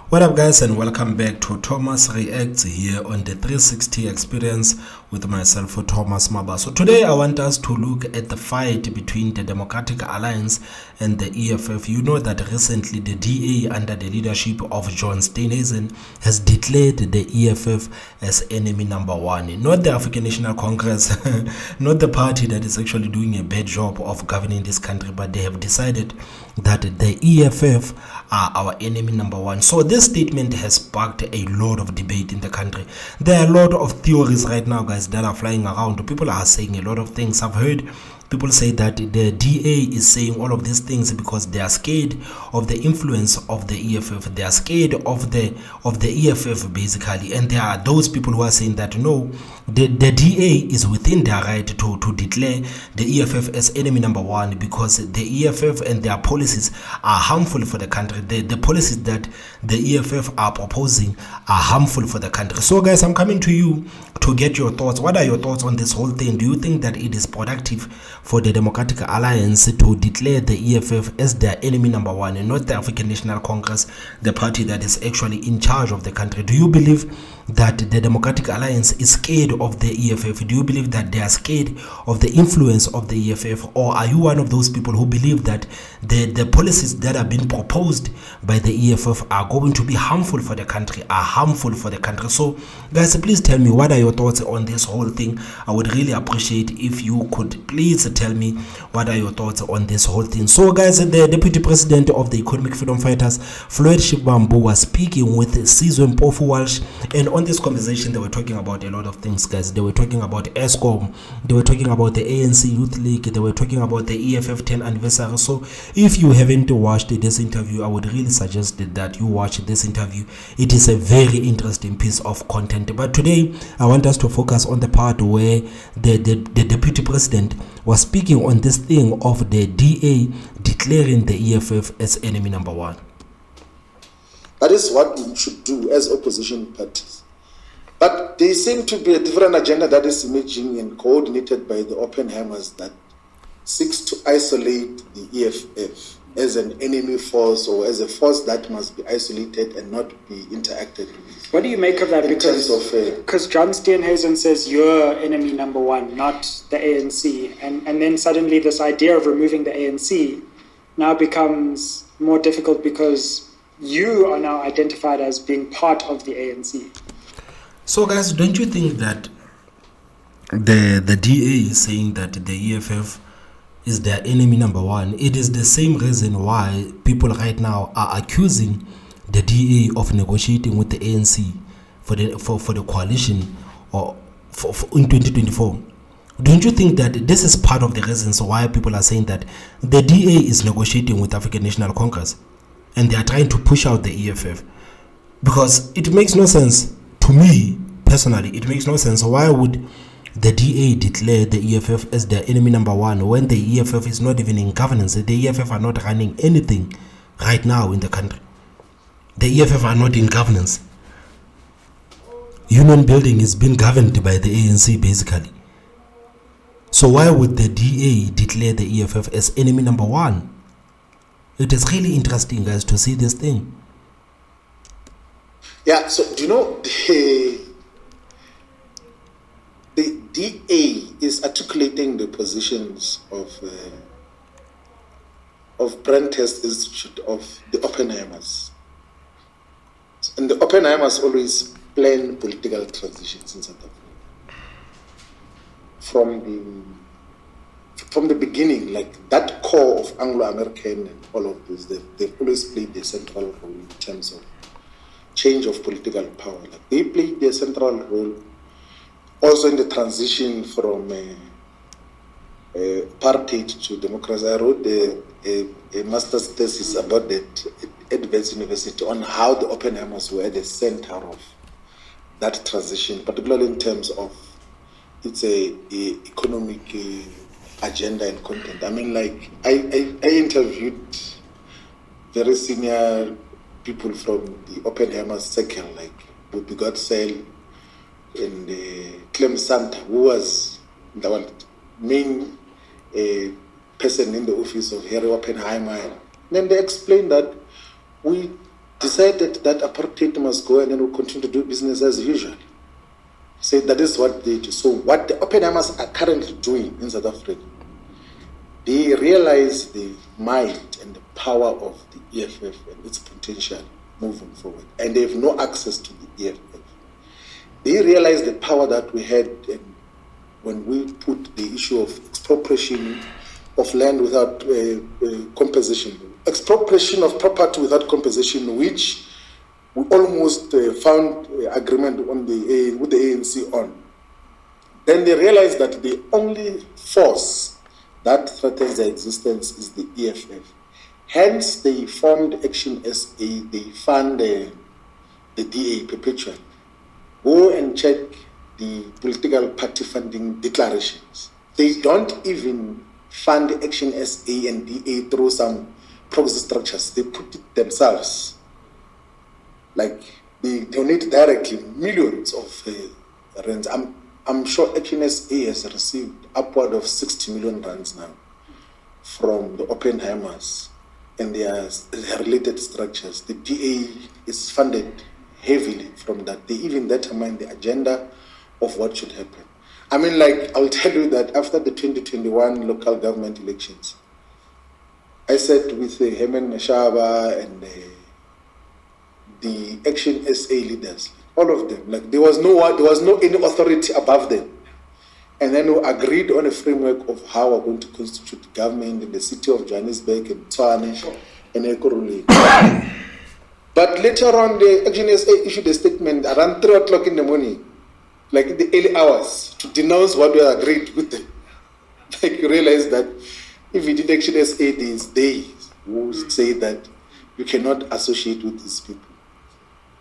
What up, guys, and welcome back to Thomas Reacts here on the 360 experience with myself, Thomas Maba. So today I want us to look at the fight between the Democratic Alliance and the EFF. You know that recently the DA, under the leadership of John Steenhuisen, has declared the EFF as enemy number one. Not the African National Congress, not the party that is actually doing a bad job of governing this country, but they have decided that the EFF are our enemy number one. So this statement has sparked a lot of debate in the country. There are a lot of theories right now, guys, that are flying around. People are saying a lot of things. I've heard people say that the DA is saying all of these things because they are scared of the influence of the EFF. They are scared of the EFF basically, and there are those people who are saying that no, the DA is within their right to declare the EFF as enemy number one because the EFF and their policies are harmful for the country. The policies that the EFF are proposing are harmful for the country. So guys, I'm coming to you to get your thoughts. What are your thoughts on this whole thing? Do you think that it is productive for the Democratic Alliance to declare the EFF as their enemy number one and not the African National Congress, the party that is actually in charge of the country? Do you believe that the Democratic Alliance is scared of the EFF? Do you believe that they are scared of the influence of the EFF? Or are you one of those people who believe that the policies that are being proposed by the EFF are going to be harmful for the country, So guys, please tell me, what are your thoughts on this whole thing? I would really appreciate if you could please tell me what are your thoughts on this whole thing. So guys, the Deputy President of the Economic Freedom Fighters, Floyd Shivambu, was speaking with Sizwe Mpofu-Walsh, and on this conversation they were talking about a lot of things, guys. They were talking about ESCOM, they were talking about the ANC Youth League, they were talking about the EFF 10th anniversary. So if you haven't watched this interview, I would really suggest that you watch this interview. It is a very interesting piece of content. But today I want us to focus on the part where the Deputy President was speaking on this thing of the DA declaring the EFF as enemy number one. That is what we should do as opposition parties. But there seems to be a different agenda that is emerging and coordinated by the Oppenhiemers that seeks to isolate the EFF as an enemy force or as a force that must be isolated and not be interacted with. What do you make of that? Because John Steenhuisen says you're enemy number one, not the ANC. And then suddenly this idea of removing the ANC now becomes more difficult because you are now identified as being part of the ANC. So guys, don't you think that the DA is saying that the EFF is their enemy number one? It is the same reason why people right now are accusing the DA of negotiating with the ANC for the coalition or for in 2024. Don't you think that this is part of the reasons why people are saying that the DA is negotiating with African National Congress and they are trying to push out the EFF? Because it makes no sense to me personally. It makes no sense. Why would the DA declare the EFF as their enemy number one when the EFF is not even in governance? The EFF are not running anything right now in the country. The EFF are not in governance. Union building is being governed by the ANC basically. So why would the DA declare the EFF as enemy number one? It is really interesting, guys, to see this thing. Yeah, so do you know the DA is articulating the positions of Brand Test Institute of the Oppenhiemers. And the Oppenhiemers always plan political transitions in South Africa. From the beginning, like that core of Anglo-American and all of this, they've always played a central role in terms of change of political power. Like they played their central role also in the transition from apartheid to democracy. I wrote a master's thesis about that at Wits University on how the Oppenheimers were at the center of that transition, particularly in terms of its economic agenda and content. I mean, like I interviewed very senior people from the Oppenheimer circle, like Bobby Godsell and Clem Santa, who was the main person in the office of Harry Oppenheimer. Then they explained that we decided that apartheid must go and then we'll continue to do business as usual. So that is what they do. So what the Oppenhiemers are currently doing in South Africa, they realize the might and the power of the EFF and its potential moving forward. And they have no access to the EFF. They realize the power that we had when we put the issue of expropriation of land without compensation, expropriation of property without compensation, which we almost found agreement on with the ANC on. Then they realized that the only force that threatens their existence is the EFF. Hence, they formed Action SA. They fund the DA perpetually. Go and check the political party funding declarations. They don't even fund Action SA and DA through some proxy structures. They put it themselves. Like, they donate directly millions of rands. I'm sure Action SA has received upward of 60 million rands now from the Oppenhiemers and their related structures. The DA is funded heavily from that. They even determine the agenda of what should happen. I mean, like, I'll tell you that after the 2021 local government elections, I sat with Hemen Mashaba and the Action SA leaders, all of them. Like, there was no any authority above them. And then we agreed on a framework of how we're going to constitute government in the city of Johannesburg and Tshwane and Ekurhuleni. But later on, the Action SA issued a statement around 3 o'clock in the morning, like in the early hours, to denounce what we agreed with them. Like, you realize that if you did Action SA these days, we would say that you cannot associate with these people.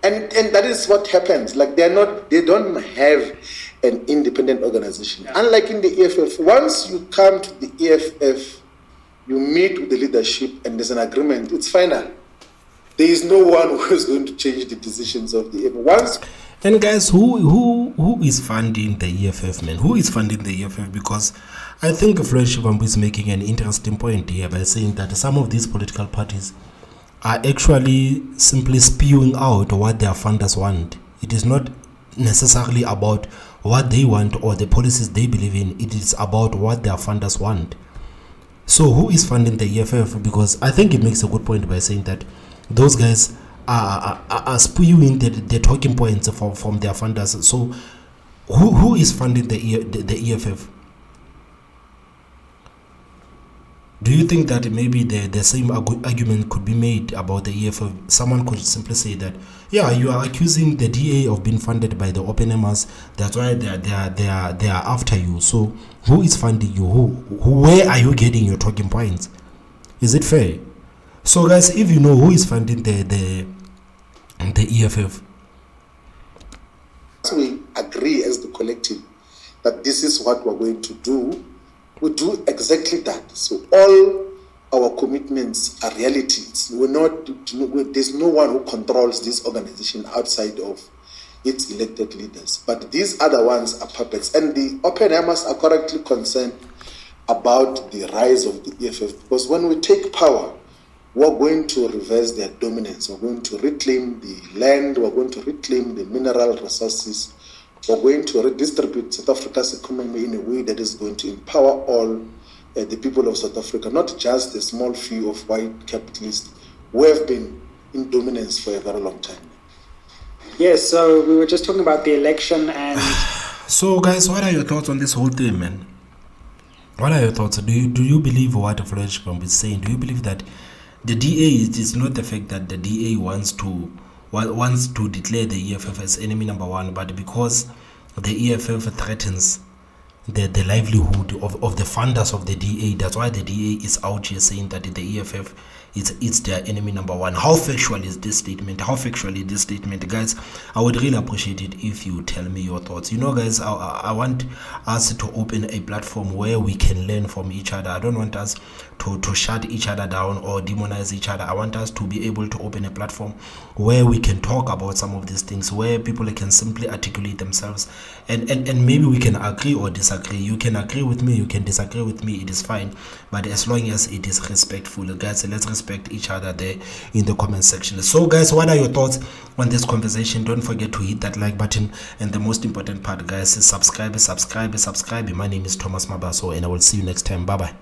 And that is what happens. Like, they don't have an independent organization. Unlike in the EFF, once you come to the EFF, you meet with the leadership and there's an agreement, it's final. There is no one who is going to change the decisions of the EFF. And guys, who is funding the EFF, man? Who is funding the EFF? Because I think Floyd Shivambu is making an interesting point here by saying that some of these political parties are actually simply spewing out what their funders want. It is not necessarily about what they want or the policies they believe in. It is about what their funders want. So who is funding the EFF? Because I think it makes a good point by saying that those guys are spewing the talking points from their funders. So who is funding the EFF? Do you think that maybe the same argument could be made about the EFF? Someone could simply say that, yeah, you are accusing the DA of being funded by the Oppenhiemers. That's why they are after you. So who is funding you? Where are you getting your talking points? Is it fair? So guys, if you know who is funding the EFF, we agree as the collective that this is what we're going to do. We do exactly that. So all our commitments are realities. There's no one who controls this organization outside of its elected leaders. But these other ones are puppets. And the Oppenhiemers are correctly concerned about the rise of the EFF. Because when we take power, we're going to reverse their dominance. We're going to reclaim the land. We're going to reclaim the mineral resources. We're going to redistribute South Africa's economy in a way that is going to empower all the people of South Africa, not just a small few of white capitalists who have been in dominance for a very long time. Yes, so we were just talking about the election and... So guys, what are your thoughts on this whole thing, man? What are your thoughts? Do you believe what Floyd Shivambu is saying? Do you believe that the DA, it is not the fact that the DA wants to declare the EFF as enemy number one, but because the EFF threatens the livelihood of the funders of the DA, that's why the DA is out here saying that the EFF it's their enemy number one. How factual is this statement? Guys? I would really appreciate it if you tell me your thoughts. You know, guys, I want us to open a platform where we can learn from each other. I don't want us to shut each other down or demonize each other. I want us to be able to open a platform where we can talk about some of these things, where people can simply articulate themselves, and maybe we can agree or disagree. You can agree with me, you can disagree with me, it is fine, but as long as it is respectful. Guys, let's respect respect each other there in the comment section. So guys, what are your thoughts on this conversation? Don't forget to hit that like button, and the most important part, guys, is subscribe. My name is Thomas Mabaso, and I will see you next time. Bye bye.